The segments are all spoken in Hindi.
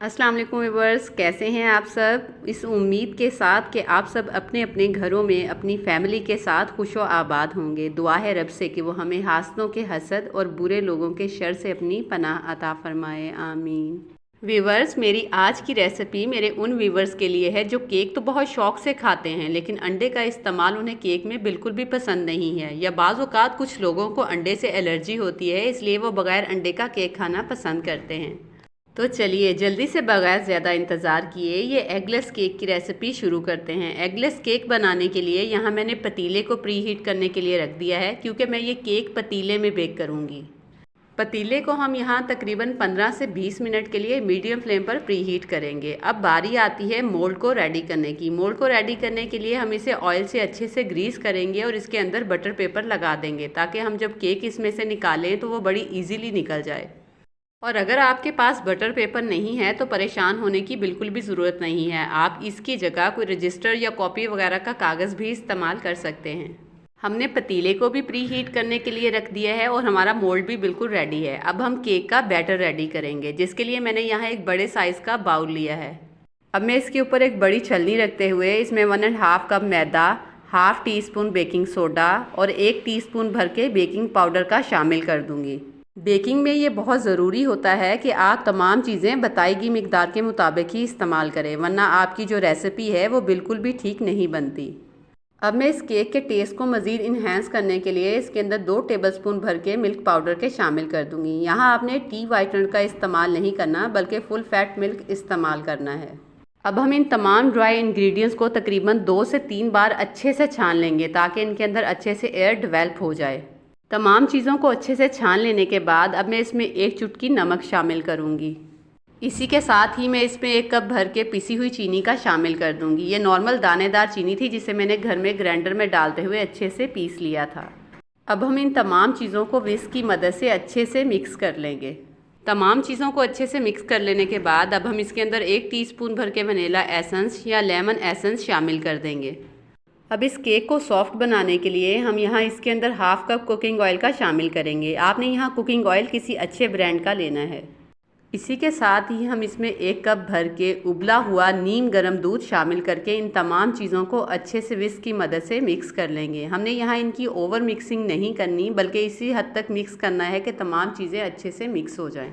अस्सलाम वालेकुम व्यूअर्स, कैसे हैं आप सब। इस उम्मीद के साथ कि आप सब अपने अपने घरों में अपनी फैमिली के साथ खुश व आबाद होंगे। दुआ है रब से कि वो हमें हासदों के हसद और बुरे लोगों के शर से अपनी पनाह अता फरमाए, आमीन। व्यूअर्स, मेरी आज की रेसिपी मेरे उन व्यूअर्स के लिए है जो केक तो बहुत शौक़ से खाते हैं, लेकिन अंडे का इस्तेमाल उन्हें केक में बिल्कुल भी पसंद नहीं है, या बाज़ औक़ात कुछ लोगों को अंडे से एलर्जी होती है, इसलिए वो बग़ैर अंडे का केक खाना पसंद करते हैं। तो चलिए जल्दी से बगैर ज़्यादा इंतज़ार किए ये एगलेस केक की रेसिपी शुरू करते हैं। एगलेस केक बनाने के लिए यहाँ मैंने पतीले को प्री हीट करने के लिए रख दिया है, क्योंकि मैं ये केक पतीले में बेक करूँगी। पतीले को हम यहाँ तकरीबन 15 से 20 मिनट के लिए मीडियम फ्लेम पर प्री हीट करेंगे। अब बारी आती है मोल्ड को रेडी करने की। मोल्ड को रेडी करने के लिए हम इसे ऑयल से अच्छे से ग्रीस करेंगे और इसके अंदर बटर पेपर लगा देंगे, ताकि हम जब केक इसमें से निकालें तो वो बड़ी ईजीली निकल जाए। और अगर आपके पास बटर पेपर नहीं है तो परेशान होने की बिल्कुल भी ज़रूरत नहीं है। आप इसकी जगह कोई रजिस्टर या कॉपी वगैरह का कागज़ भी इस्तेमाल कर सकते हैं। हमने पतीले को भी प्री हीट करने के लिए रख दिया है और हमारा मोल्ड भी बिल्कुल रेडी है। अब हम केक का बैटर रेडी करेंगे, जिसके लिए मैंने यहाँ एक बड़े साइज़ का बाउल लिया है। अब मैं इसके ऊपर एक बड़ी छलनी रखते हुए इसमें 1½ कप मैदा, ½ टीस्पून बेकिंग सोडा और 1 टीस्पून भर के बेकिंग पाउडर का शामिल कर दूँगी। बेकिंग में ये बहुत ज़रूरी होता है कि आप तमाम चीज़ें बताई गई मिकदार के मुताबिक ही इस्तेमाल करें, वरना आपकी जो रेसिपी है वो बिल्कुल भी ठीक नहीं बनती। अब मैं इस केक के टेस्ट को मज़ीद इन्हेंस करने के लिए इसके अंदर 2 टेबलस्पून भर के मिल्क पाउडर के शामिल कर दूंगी। यहाँ आपने टी वाइटनर का इस्तेमाल नहीं करना, बल्कि फुल फैट मिल्क इस्तेमाल करना है। अब हम इन तमाम ड्राई इंग्रेडिएंट्स को तकरीबन 2 से 3 बार अच्छे से छान लेंगे, ताकि इनके अंदर अच्छे से एयर डेवलप हो जाए। तमाम चीज़ों को अच्छे से छान लेने के बाद अब मैं इसमें 1 चुटकी नमक शामिल करूँगी। इसी के साथ ही मैं इसमें 1 कप भर के पिसी हुई चीनी का शामिल कर दूँगी। ये नॉर्मल दानेदार चीनी थी, जिसे मैंने घर में ग्राइंडर में डालते हुए अच्छे से पीस लिया था। अब हम इन तमाम चीज़ों को विस्क की मदद से अच्छे से मिक्स कर लेंगे। तमाम चीज़ों को अच्छे से मिक्स कर लेने के बाद अब हम इसके अंदर 1 टीस्पून भर के वनीला एसेंस या लेमन एसेंस शामिल कर देंगे। अब इस केक को सॉफ्ट बनाने के लिए हम यहाँ इसके अंदर ½ कप कुकिंग ऑयल का शामिल करेंगे। आपने यहाँ कुकिंग ऑयल किसी अच्छे ब्रांड का लेना है। इसी के साथ ही हम इसमें 1 कप भर के उबला हुआ नीम गर्म दूध शामिल करके इन तमाम चीज़ों को अच्छे से विस्क की मदद से मिक्स कर लेंगे। हमने यहाँ इनकी ओवर मिक्सिंग नहीं करनी, बल्कि इसी हद तक मिक्स करना है कि तमाम चीज़ें अच्छे से मिक्स हो जाएँ।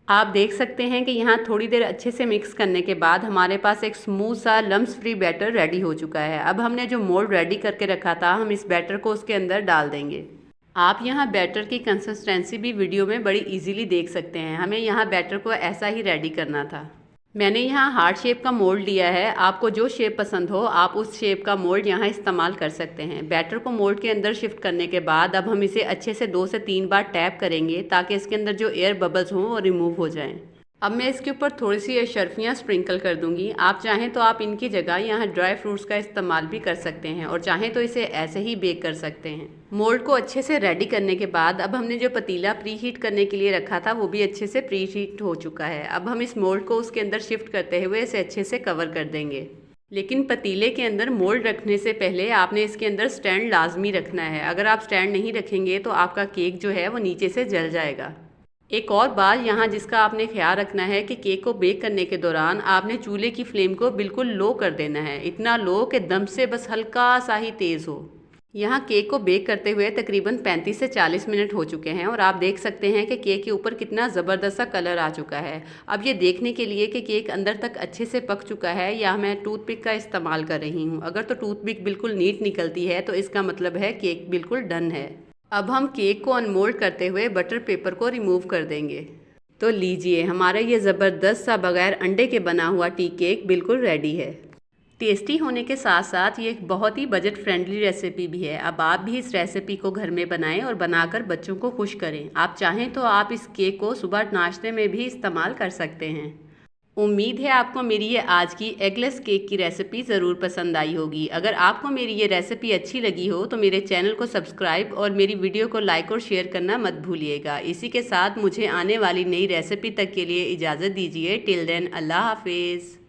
आप देख सकते हैं कि यहाँ थोड़ी देर अच्छे से मिक्स करने के बाद हमारे पास एक स्मूथ सा लम्स फ्री बैटर रेडी हो चुका है। अब हमने जो मोल्ड रेडी करके रखा था, हम इस बैटर को उसके अंदर डाल देंगे। आप यहाँ बैटर की कंसिस्टेंसी भी वीडियो में बड़ी इजीली देख सकते हैं। हमें यहाँ बैटर को ऐसा ही रेडी करना था। मैंने यहाँ हार्ट शेप का मोल्ड लिया है। आपको जो शेप पसंद हो आप उस शेप का मोल्ड यहाँ इस्तेमाल कर सकते हैं। बैटर को मोल्ड के अंदर शिफ्ट करने के बाद अब हम इसे अच्छे से 2 से 3 बार टैप करेंगे, ताकि इसके अंदर जो एयर बबल्स हों वो रिमूव हो जाएं। अब मैं इसके ऊपर थोड़ी सी अशरफियाँ स्प्रिंकल कर दूंगी। आप चाहें तो आप इनकी जगह यहाँ ड्राई फ्रूट्स का इस्तेमाल भी कर सकते हैं, और चाहें तो इसे ऐसे ही बेक कर सकते हैं। मोल्ड को अच्छे से रेडी करने के बाद अब हमने जो पतीला प्री हीट करने के लिए रखा था वो भी अच्छे से प्री हीट हो चुका है। अब हम इस मोल्ड को उसके अंदर शिफ्ट करते हुए इसे अच्छे से कवर कर देंगे। लेकिन पतीले के अंदर मोल्ड रखने से पहले आपने इसके अंदर स्टैंड लाजमी रखना है। अगर आप स्टैंड नहीं रखेंगे तो आपका केक जो है वो नीचे से जल जाएगा। एक और बात यहाँ जिसका आपने ख्याल रखना है कि केक को बेक करने के दौरान आपने चूल्हे की फ्लेम को बिल्कुल लो कर देना है, इतना लो कि दम से बस हल्का सा ही तेज़ हो। यहाँ केक को बेक करते हुए तकरीबन 35 से 40 मिनट हो चुके हैं, और आप देख सकते हैं कि केक के ऊपर कितना ज़बरदस्त सा कलर आ चुका है। अब ये देखने के लिए कि केक अंदर तक अच्छे से पक चुका है, या मैं टूथपिक का इस्तेमाल कर रही हूँ। अगर तो टूथपिक बिल्कुल नीट निकलती है तो इसका मतलब है केक बिल्कुल डन है। अब हम केक को अनमोल्ड करते हुए बटर पेपर को रिमूव कर देंगे। तो लीजिए, हमारा ये ज़बरदस्त सा बग़ैर अंडे के बना हुआ टी केक बिल्कुल रेडी है। टेस्टी होने के साथ साथ ये एक बहुत ही बजट फ्रेंडली रेसिपी भी है। अब आप भी इस रेसिपी को घर में बनाएं और बनाकर बच्चों को खुश करें। आप चाहें तो आप इस केक को सुबह नाश्ते में भी इस्तेमाल कर सकते हैं। उम्मीद है आपको मेरी ये आज की एगलेस केक की रेसिपी ज़रूर पसंद आई होगी। अगर आपको मेरी ये रेसिपी अच्छी लगी हो तो मेरे चैनल को सब्सक्राइब और मेरी वीडियो को लाइक और शेयर करना मत भूलिएगा। इसी के साथ मुझे आने वाली नई रेसिपी तक के लिए इजाज़त दीजिए। टिल देन, अल्लाह हाफिज़।